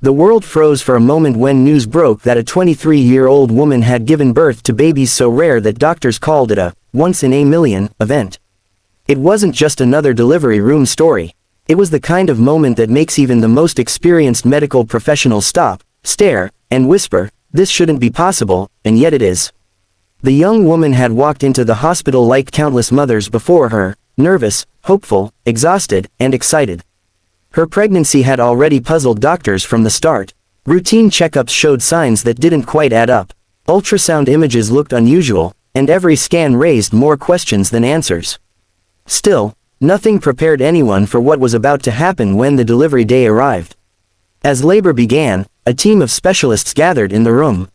The world froze for a moment when news broke that a 23-year-old woman had given birth to babies so rare that doctors called it a once-in-a-million event. It wasn't just another delivery room story. It was the kind of moment that makes even the most experienced medical professionals stop, stare, and whisper, "This shouldn't be possible," and yet it is. The young woman had walked into the hospital like countless mothers before her, nervous, hopeful, exhausted, and excited. Her pregnancy had already puzzled doctors from the start. Routine checkups showed signs that didn't quite add up. Ultrasound images looked unusual, and every scan raised more questions than answers. Still, nothing prepared anyone for what was about to happen when the delivery day arrived. As labor began, a team of specialists gathered in the room.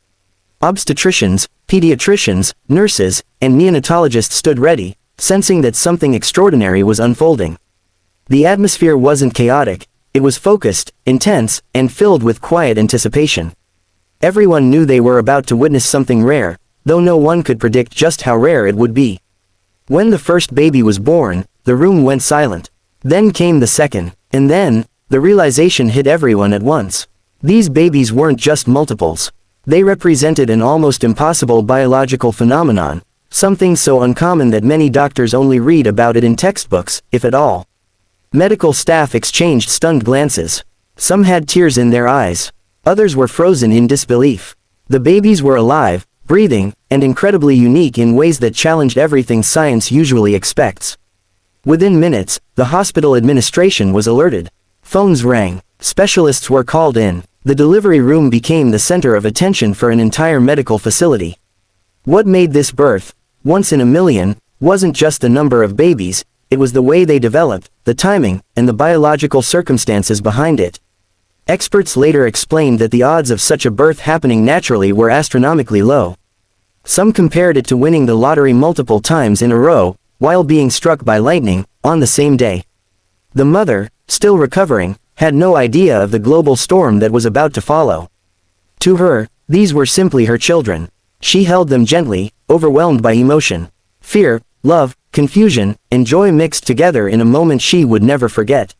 Obstetricians, pediatricians, nurses, and neonatologists stood ready, sensing that something extraordinary was unfolding. The atmosphere wasn't chaotic, it was focused, intense, and filled with quiet anticipation. Everyone knew they were about to witness something rare, though no one could predict just how rare it would be. When the first baby was born, the room went silent. Then came the second, and then, the realization hit everyone at once. These babies weren't just multiples. They represented an almost impossible biological phenomenon, something so uncommon that many doctors only read about it in textbooks, if at all. Medical staff exchanged stunned glances. Some had tears in their eyes. Others were frozen in disbelief. The babies were alive, breathing, and incredibly unique in ways that challenged everything science usually expects. Within minutes, the hospital administration was alerted. Phones rang. Specialists were called in. The delivery room became the center of attention for an entire medical facility. What made this birth, once in a million, wasn't just the number of babies, it was the way they developed, the timing, and the biological circumstances behind it. Experts later explained that the odds of such a birth happening naturally were astronomically low. Some compared it to winning the lottery multiple times in a row, while being struck by lightning, on the same day. The mother, still recovering, had no idea of the global storm that was about to follow. To her, these were simply her children. She held them gently, overwhelmed by emotion. Fear, love, confusion, and joy mixed together in a moment she would never forget.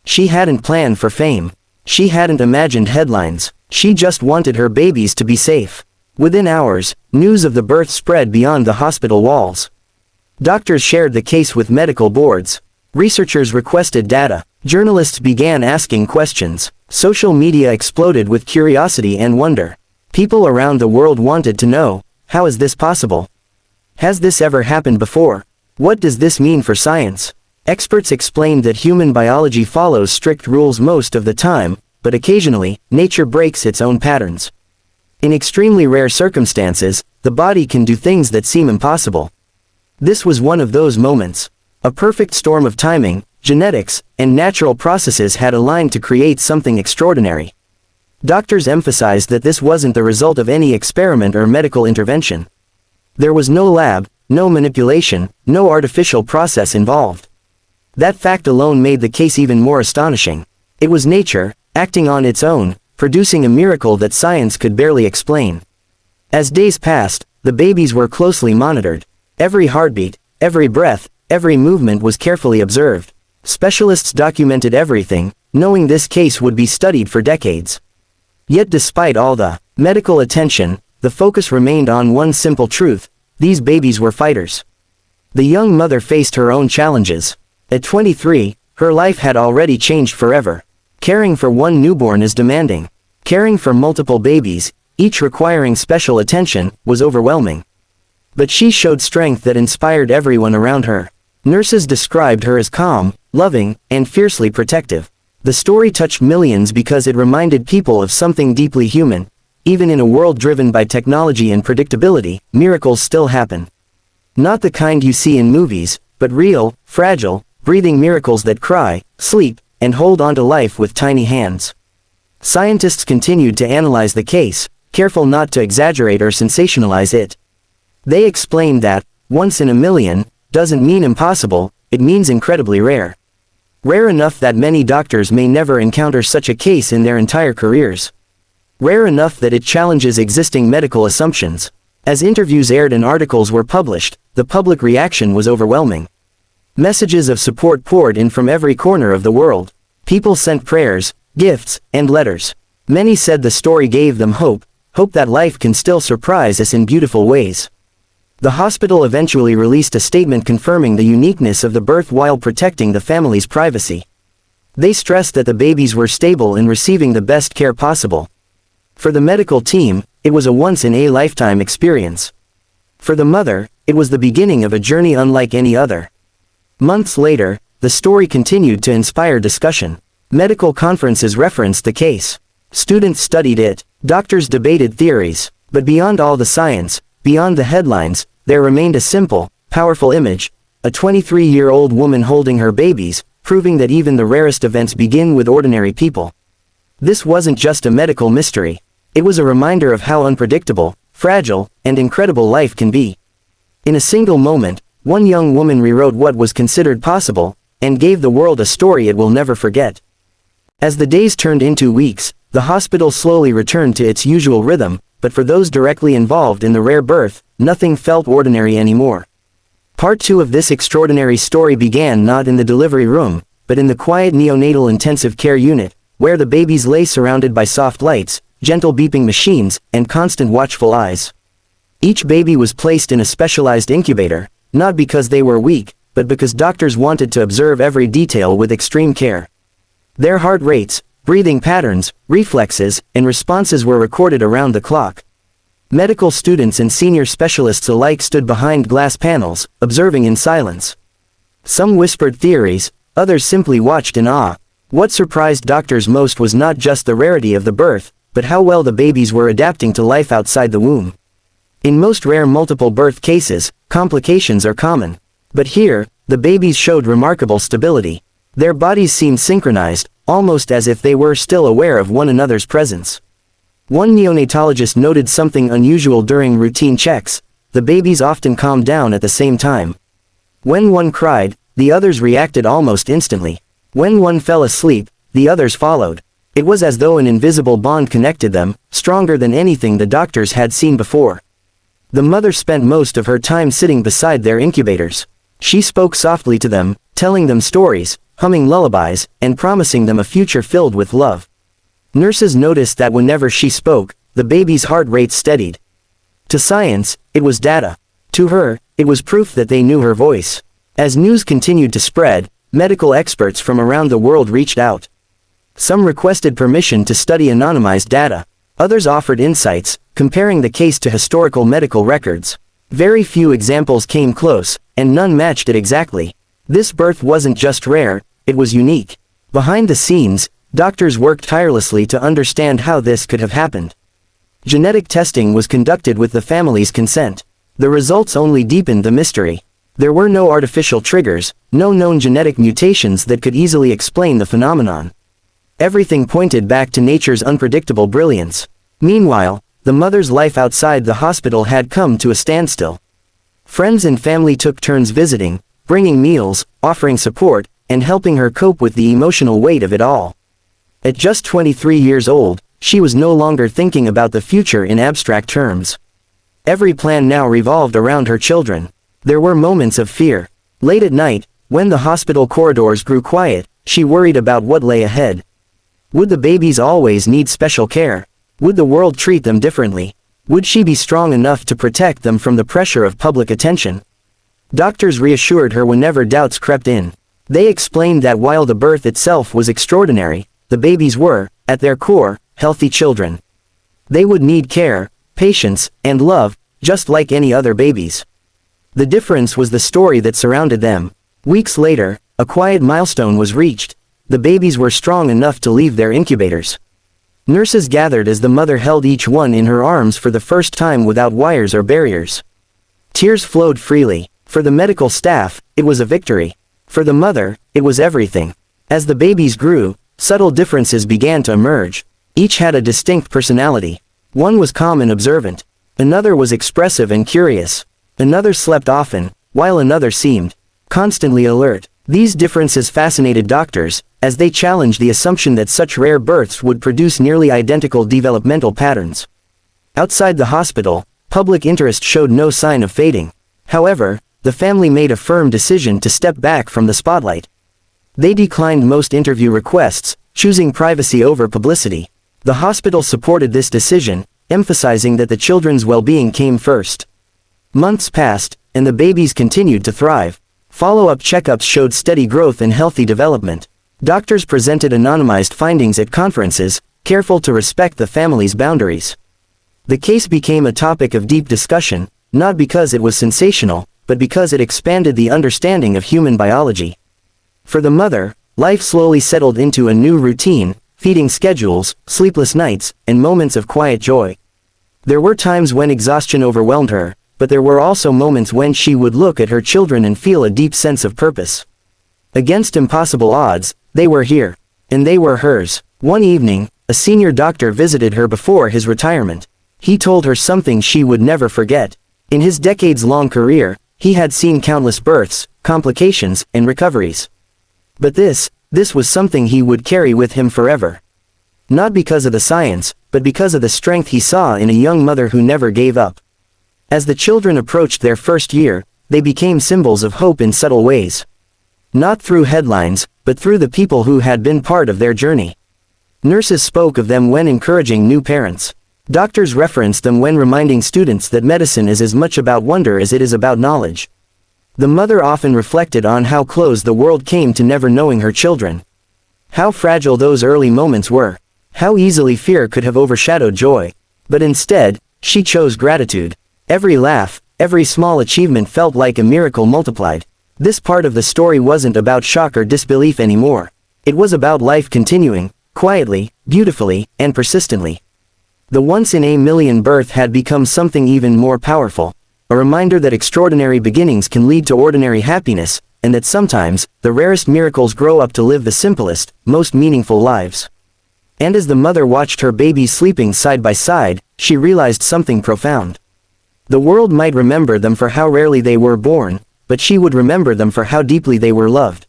She hadn't planned for fame. She hadn't imagined headlines. She just wanted her babies to be safe. Within hours, news of the birth spread beyond the hospital walls. Doctors shared the case with medical boards. Researchers requested data. Journalists began asking questions. Social media exploded with curiosity and wonder. People around the world wanted to know, how is this possible? Has this ever happened before? What does this mean for science? Experts explained that human biology follows strict rules most of the time, but occasionally, nature breaks its own patterns. In extremely rare circumstances, the body can do things that seem impossible. This was one of those moments. A perfect storm of timing, genetics, and natural processes had aligned to create something extraordinary. Doctors emphasized that this wasn't the result of any experiment or medical intervention. There was no lab, no manipulation, no artificial process involved. That fact alone made the case even more astonishing. It was nature, acting on its own, producing a miracle that science could barely explain. As days passed, the babies were closely monitored. Every heartbeat, every breath, every movement was carefully observed. Specialists documented everything, knowing this case would be studied for decades. Yet despite all the medical attention, the focus remained on one simple truth: these babies were fighters. The young mother faced her own challenges. At 23, her life had already changed forever. Caring for one newborn is demanding. Caring for multiple babies, each requiring special attention, was overwhelming. But she showed strength that inspired everyone around her. Nurses described her as calm, loving, and fiercely protective. The story touched millions because it reminded people of something deeply human. Even in a world driven by technology and predictability, miracles still happen. Not the kind you see in movies, but real, fragile, breathing miracles that cry, sleep, and hold on to life with tiny hands. Scientists continued to analyze the case, careful not to exaggerate or sensationalize it. They explained that, once in a million, doesn't mean impossible, it means incredibly rare. Rare enough that many doctors may never encounter such a case in their entire careers. Rare enough that it challenges existing medical assumptions. As interviews aired and articles were published, the public reaction was overwhelming. Messages of support poured in from every corner of the world. People sent prayers, gifts, and letters. Many said the story gave them hope that life can still surprise us in beautiful ways. The hospital eventually released a statement confirming the uniqueness of the birth while protecting the family's privacy. They stressed that the babies were stable and receiving the best care possible. For the medical team, it was a once-in-a-lifetime experience. For the mother, it was the beginning of a journey unlike any other. Months later, the story continued to inspire discussion. Medical conferences referenced the case. Students studied it, doctors debated theories, but beyond all the science, beyond the headlines, there remained a simple, powerful image, a 23-year-old woman holding her babies, proving that even the rarest events begin with ordinary people. This wasn't just a medical mystery. It was a reminder of how unpredictable, fragile, and incredible life can be. In a single moment, one young woman rewrote what was considered possible, and gave the world a story it will never forget. As the days turned into weeks, the hospital slowly returned to its usual rhythm, but for those directly involved in the rare birth, nothing felt ordinary anymore. Part 2 of this extraordinary story began not in the delivery room, but in the quiet neonatal intensive care unit, where the babies lay surrounded by soft lights, gentle beeping machines, and constant watchful eyes. Each baby was placed in a specialized incubator, not because they were weak, but because doctors wanted to observe every detail with extreme care. Their heart rates, breathing patterns, reflexes, and responses were recorded around the clock. Medical students and senior specialists alike stood behind glass panels, observing in silence. Some whispered theories, others simply watched in awe. What surprised doctors most was not just the rarity of the birth, but how well the babies were adapting to life outside the womb. In most rare multiple birth cases, complications are common. But here, the babies showed remarkable stability. Their bodies seemed synchronized, almost as if they were still aware of one another's presence. One neonatologist noted something unusual during routine checks: the babies often calmed down at the same time. When one cried, the others reacted almost instantly. When one fell asleep, the others followed. It was as though an invisible bond connected them, stronger than anything the doctors had seen before. The mother spent most of her time sitting beside their incubators. She spoke softly to them, telling them stories, humming lullabies, and promising them a future filled with love. Nurses noticed that whenever she spoke, the baby's heart rate steadied. To science, it was data. To her, it was proof that they knew her voice. As news continued to spread, medical experts from around the world reached out. Some requested permission to study anonymized data. Others offered insights, comparing the case to historical medical records. Very few examples came close, and none matched it exactly. This birth wasn't just rare, it was unique. Behind the scenes, doctors worked tirelessly to understand how this could have happened. Genetic testing was conducted with the family's consent. The results only deepened the mystery. There were no artificial triggers, no known genetic mutations that could easily explain the phenomenon. Everything pointed back to nature's unpredictable brilliance. Meanwhile, the mother's life outside the hospital had come to a standstill. Friends and family took turns visiting, bringing meals, offering support, and helping her cope with the emotional weight of it all. At just 23 years old, she was no longer thinking about the future in abstract terms. Every plan now revolved around her children. There were moments of fear. Late at night, when the hospital corridors grew quiet, she worried about what lay ahead. Would the babies always need special care? Would the world treat them differently? Would she be strong enough to protect them from the pressure of public attention? Doctors reassured her whenever doubts crept in. They explained that while the birth itself was extraordinary, the babies were, at their core, healthy children. They would need care, patience, and love, just like any other babies. The difference was the story that surrounded them. Weeks later, a quiet milestone was reached. The babies were strong enough to leave their incubators. Nurses gathered as the mother held each one in her arms for the first time without wires or barriers. Tears flowed freely. For the medical staff, it was a victory. For the mother, it was everything. As the babies grew, subtle differences began to emerge. Each had a distinct personality. One was calm and observant. Another was expressive and curious. Another slept often, while another seemed constantly alert. These differences fascinated doctors, as they challenged the assumption that such rare births would produce nearly identical developmental patterns. Outside the hospital, public interest showed no sign of fading. However, the family made a firm decision to step back from the spotlight. They declined most interview requests, choosing privacy over publicity. The hospital supported this decision, emphasizing that the children's well-being came first. Months passed, and the babies continued to thrive. Follow-up checkups showed steady growth and healthy development. Doctors presented anonymized findings at conferences, careful to respect the family's boundaries. The case became a topic of deep discussion, not because it was sensational, but because it expanded the understanding of human biology. For the mother, life slowly settled into a new routine, feeding schedules, sleepless nights, and moments of quiet joy. There were times when exhaustion overwhelmed her, but there were also moments when she would look at her children and feel a deep sense of purpose. Against impossible odds, they were here, and they were hers. One evening, a senior doctor visited her before his retirement. He told her something she would never forget. In his decades-long career, he had seen countless births, complications, and recoveries. But this was something he would carry with him forever. Not because of the science, but because of the strength he saw in a young mother who never gave up. As the children approached their first year, they became symbols of hope in subtle ways. Not through headlines, but through the people who had been part of their journey. Nurses spoke of them when encouraging new parents. Doctors referenced them when reminding students that medicine is as much about wonder as it is about knowledge. The mother often reflected on how close the world came to never knowing her children. How fragile those early moments were. How easily fear could have overshadowed joy. But instead, she chose gratitude. Every laugh, every small achievement felt like a miracle multiplied. This part of the story wasn't about shock or disbelief anymore. It was about life continuing, quietly, beautifully, and persistently. The once-in-a-million birth had become something even more powerful. A reminder that extraordinary beginnings can lead to ordinary happiness, and that sometimes, the rarest miracles grow up to live the simplest, most meaningful lives. And as the mother watched her babies sleeping side by side, she realized something profound. The world might remember them for how rarely they were born, but she would remember them for how deeply they were loved.